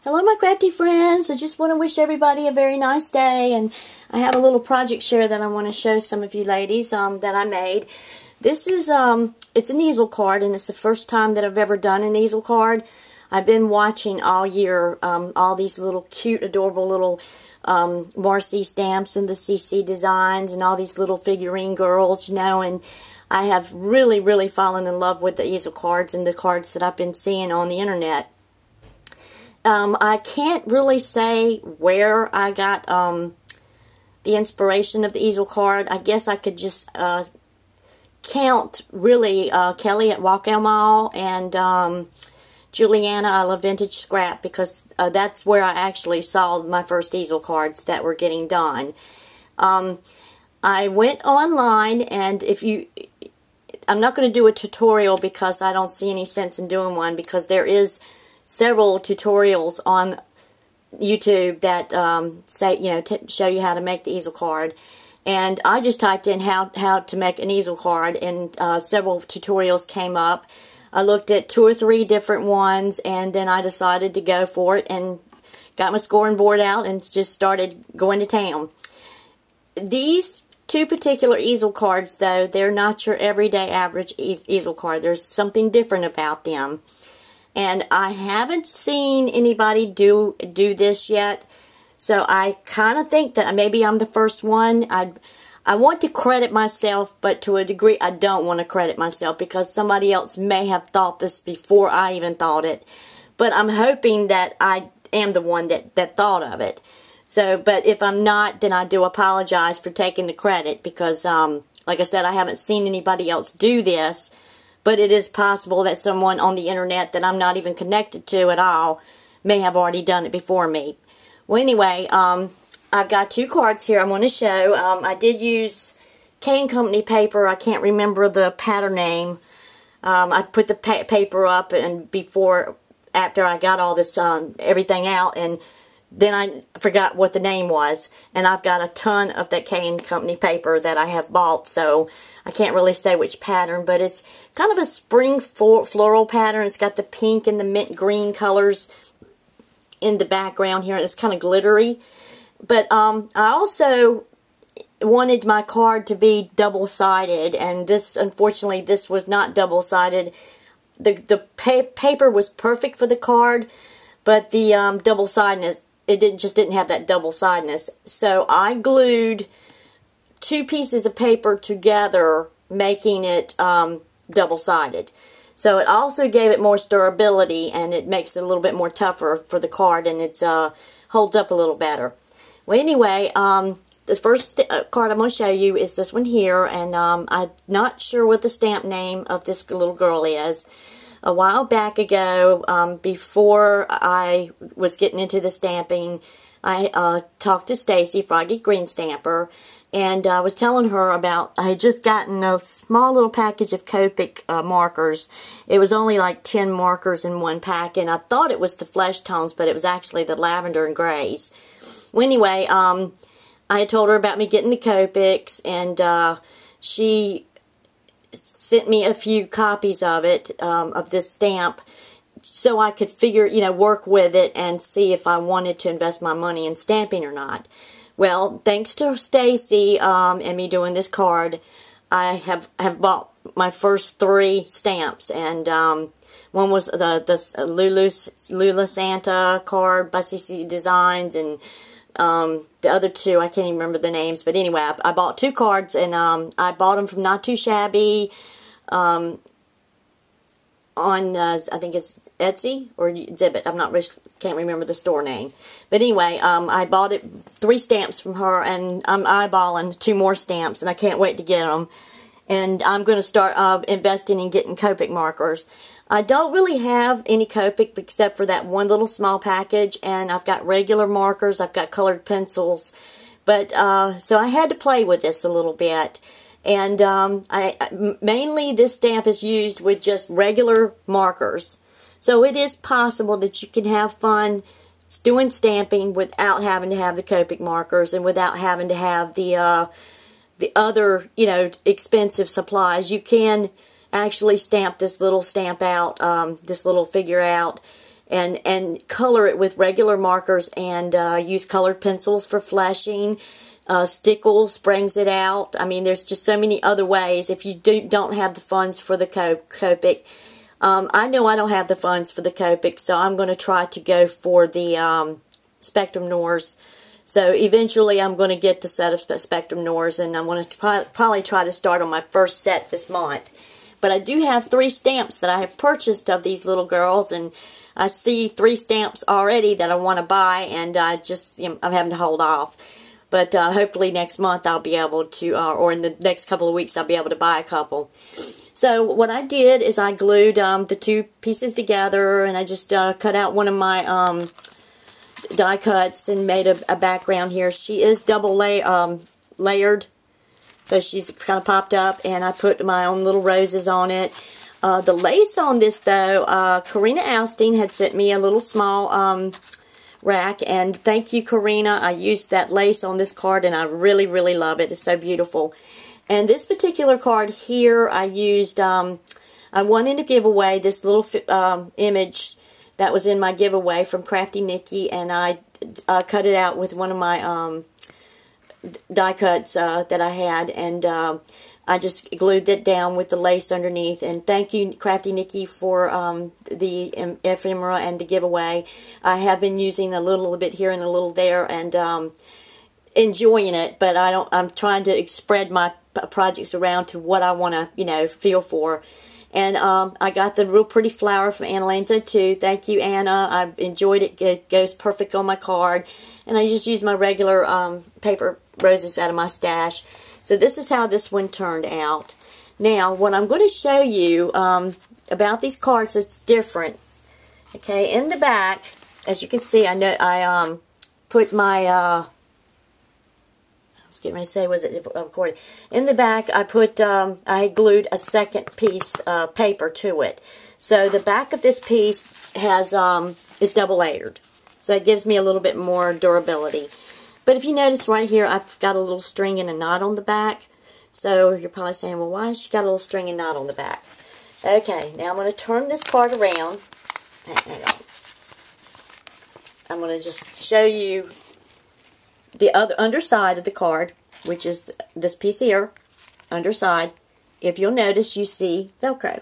Hello my crafty friends. I just want to wish everybody a very nice day, and I have a little project share that I want to show some of you ladies that I made. This is it's an easel card, and it's the first time that I've ever done an easel card. I've been watching all year all these little cute adorable little Marcy stamps and the CC designs and all these little figurine girls, you know, and I have really fallen in love with the easel cards and the cards that I've been seeing on the internet. I can't really say where I got the inspiration of the easel card. I guess I could just count really Kelly at Walkout Mall and Juliana, I Love Vintage Scrap, because that's where I actually saw my first easel cards that were getting done. I went online, and I'm not going to do a tutorial because I don't see any sense in doing one, because there is several tutorials on YouTube that say, you know, show you how to make the easel card. And I just typed in how to make an easel card, and several tutorials came up. I looked at 2 or 3 different ones, and then I decided to go for it and got my scoring board out and just started going to town. These 2 particular easel cards, though, they're not your everyday average easel card. There's something different about them. And I haven't seen anybody do this yet, so I kind of think that maybe I'm the first one. I want to credit myself, but to a degree I don't want to credit myself, because somebody else may have thought this before I even thought it. But I'm hoping that I am the one that thought of it. So, but if I'm not, then I do apologize for taking the credit, because, like I said, I haven't seen anybody else do this. But it is possible that someone on the internet that I'm not even connected to at all may have already done it before me. Well, anyway, I've got 2 cards here I want to show. I did use Cane Company paper. I can't remember the pattern name. I put the paper up and after I got all this everything out, and then I forgot what the name was. And I've got a ton of that Cane Company paper that I have bought, so I can't really say which pattern, but it's kind of a spring floral pattern. It's got the pink and the mint green colors in the background here, and it's kind of glittery. But I also wanted my card to be double-sided, and this, unfortunately, this was not double-sided. The paper was perfect for the card, but the double-sidedness, it just didn't have that double-sidedness. So I glued 2 pieces of paper together, making it double-sided. So it also gave it more durability, and it makes it a little bit more tougher for the card, and it holds up a little better. Well, anyway, the first card I'm going to show you is this one here, and I'm not sure what the stamp name of this little girl is. A while back ago, before I was getting into the stamping, I talked to Stacy, Froggy Green Stamper, and I was telling her about, I had just gotten a small little package of Copic markers. It was only like 10 markers in one pack, and I thought it was the flesh tones, but it was actually the lavender and grays. Well, anyway, I had told her about me getting the Copics, and she sent me a few copies of it, of this stamp, so I could figure, you know, work with it and see if I wanted to invest my money in stamping or not. Well, thanks to Stacy and me doing this card, I have bought my first 3 stamps, and one was the Lula Santa card by CC Designs, and the other 2, I can't even remember the names, but anyway, I bought 2 cards, and I bought them from Not Too Shabby, on, I think it's Etsy or Exhibit. I'm not really, can't remember the store name. But anyway, I bought 3 stamps from her, and I'm eyeballing 2 more stamps, and I can't wait to get them. And I'm going to start investing in getting Copic markers. I don't really have any Copic except for that one little small package, and I've got regular markers, I've got colored pencils. But, so I had to play with this a little bit. And mainly this stamp is used with just regular markers. So it is possible that you can have fun doing stamping without having to have the Copic markers and without having to have the other, you know, expensive supplies. You can actually stamp this little stamp out, this little figure out, and color it with regular markers and use colored pencils for flashing. Stickles brings it out. I mean, there's just so many other ways if you don't have the funds for the Copic. I know I don't have the funds for the Copic, so I'm going to try to go for the Spectrum Noirs. So eventually I'm going to get the set of Spectrum Noirs, and I'm going to probably try to start on my first set this month. But I do have 3 stamps that I have purchased of these little girls, and I see 3 stamps already that I want to buy, and I'm having to hold off. But hopefully next month I'll be able to, or in the next couple of weeks I'll be able to buy a couple. So what I did is I glued the 2 pieces together, and I just cut out one of my die cuts and made a background here. She is double layered, so she's kind of popped up, and I put my own little roses on it. The lace on this, though, Karina Alstein had sent me a little small rack, and thank you, Karina. I used that lace on this card, and I really, really love it. It's so beautiful. And this particular card here, I used, I wanted to give away this little image that was in my giveaway from Crafty Nikki, and I cut it out with one of my die cuts that I had, and I just glued it down with the lace underneath. And thank you, Crafty Nikki, for the ephemera and the giveaway. I have been using a little bit here and a little there, and enjoying it, but I'm trying to spread my projects around to what I want to, feel for. And I got the real pretty flower from Anna Lanzo too. Thank you, Anna. I've enjoyed it. It goes perfect on my card. And I just used my regular paper roses out of my stash. So this is how this one turned out. Now, what I'm going to show you about these cards that's different. Okay, in the back, as you can see, I put my I was getting ready to say, was it recorded? In the back, I put, I glued a second piece of paper to it. So the back of this piece has, is double layered. So it gives me a little bit more durability. But if you notice right here, I've got a little string and a knot on the back. So you're probably saying, well, why has she got a little string and knot on the back? Okay, now I'm going to turn this card around. Hang on. I'm going to just show you the other underside of the card, which is this piece here, underside. If you'll notice, you see Velcro.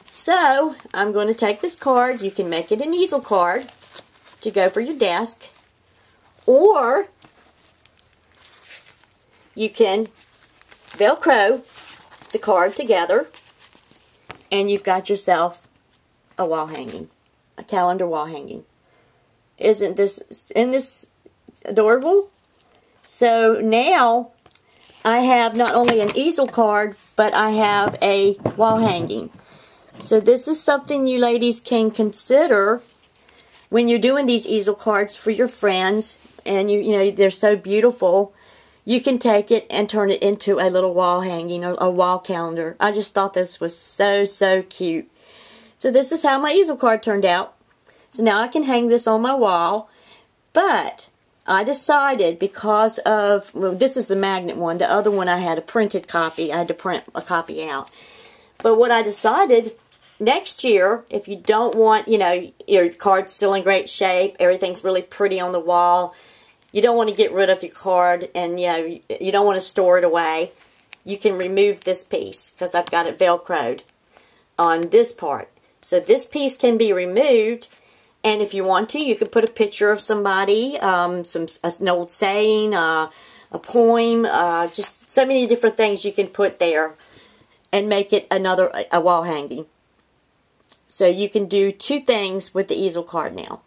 So, I'm going to take this card. You can make it an easel card to go for your desk, or you can Velcro the card together, and you've got yourself a wall hanging, a calendar wall hanging. Isn't this adorable? So now I have not only an easel card, but I have a wall hanging. So this is something you ladies can consider when you're doing these easel cards for your friends, and you know they're so beautiful. You can take it and turn it into a little wall hanging, a wall calendar. I just thought this was so cute. So this is how my easel card turned out. So now I can hang this on my wall, but I decided, because of, well, this is the magnet one. The other one I had a printed copy. I had to print a copy out. But what I decided, next year, if you don't want, your card's still in great shape, everything's really pretty on the wall, you don't want to get rid of your card, and, you don't want to store it away, you can remove this piece, because I've got it Velcroed on this part. So this piece can be removed. And if you want to, you could put a picture of somebody, an old saying, a poem, just so many different things you can put there and make it a wall hanging. So you can do 2 things with the easel card now.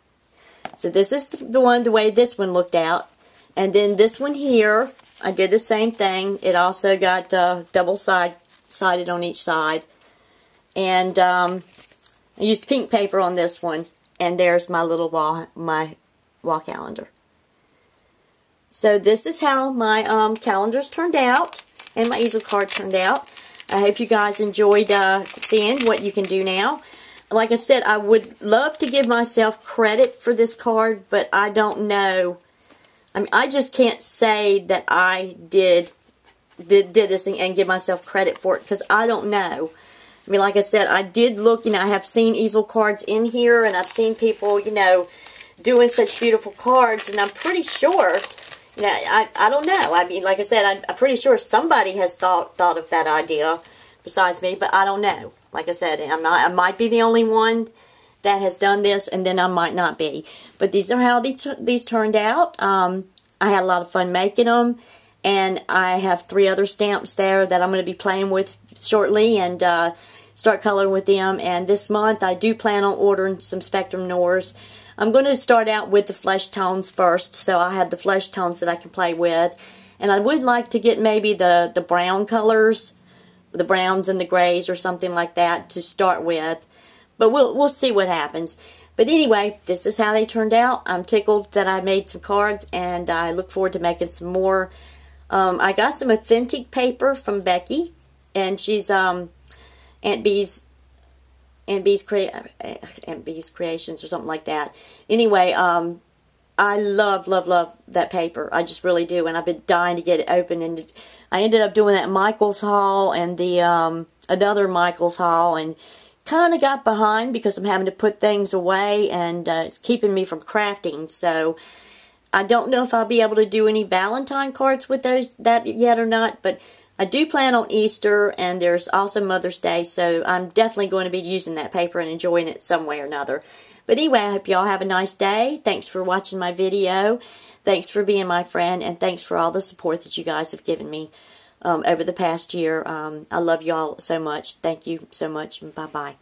So this is the way this one looked out. And then this one here, I did the same thing. It also got double-sided on each side. And I used pink paper on this one. And there's my little wall calendar. So this is how my calendars turned out, and my easel card turned out. I hope you guys enjoyed seeing what you can do now. Like I said, I would love to give myself credit for this card, but I don't know. I mean, I just can't say that I did this and give myself credit for it, because I don't know. I mean, like I said, I did look, I have seen easel cards in here, and I've seen people, doing such beautiful cards, and I'm pretty sure, I don't know. I mean, like I said, I'm pretty sure somebody has thought of that idea besides me, but I don't know. Like I said, I might be the only one that has done this, and then I might not be. But these are how these turned out. I had a lot of fun making them, and I have 3 other stamps there that I'm going to be playing with shortly, and start coloring with them. And this month I do plan on ordering some Spectrum Noirs. I'm going to start out with the flesh tones first, so I have the flesh tones that I can play with. And I would like to get maybe the brown colors, the browns and the grays or something like that to start with. But we'll see what happens. But anyway, this is how they turned out. I'm tickled that I made some cards, and I look forward to making some more. I got some authentic paper from Becky, and she's Aunt Bee's Creations or something like that. Anyway, I love that paper. I just really do, and I've been dying to get it open. And I ended up doing that Michael's haul and the another Michael's haul, and kind of got behind because I'm having to put things away, and it's keeping me from crafting. So I don't know if I'll be able to do any Valentine cards with that yet or not, but I do plan on Easter, and there's also Mother's Day, so I'm definitely going to be using that paper and enjoying it some way or another. But anyway, I hope y'all have a nice day. Thanks for watching my video. Thanks for being my friend, and thanks for all the support that you guys have given me over the past year. I love y'all so much. Thank you so much, and bye-bye.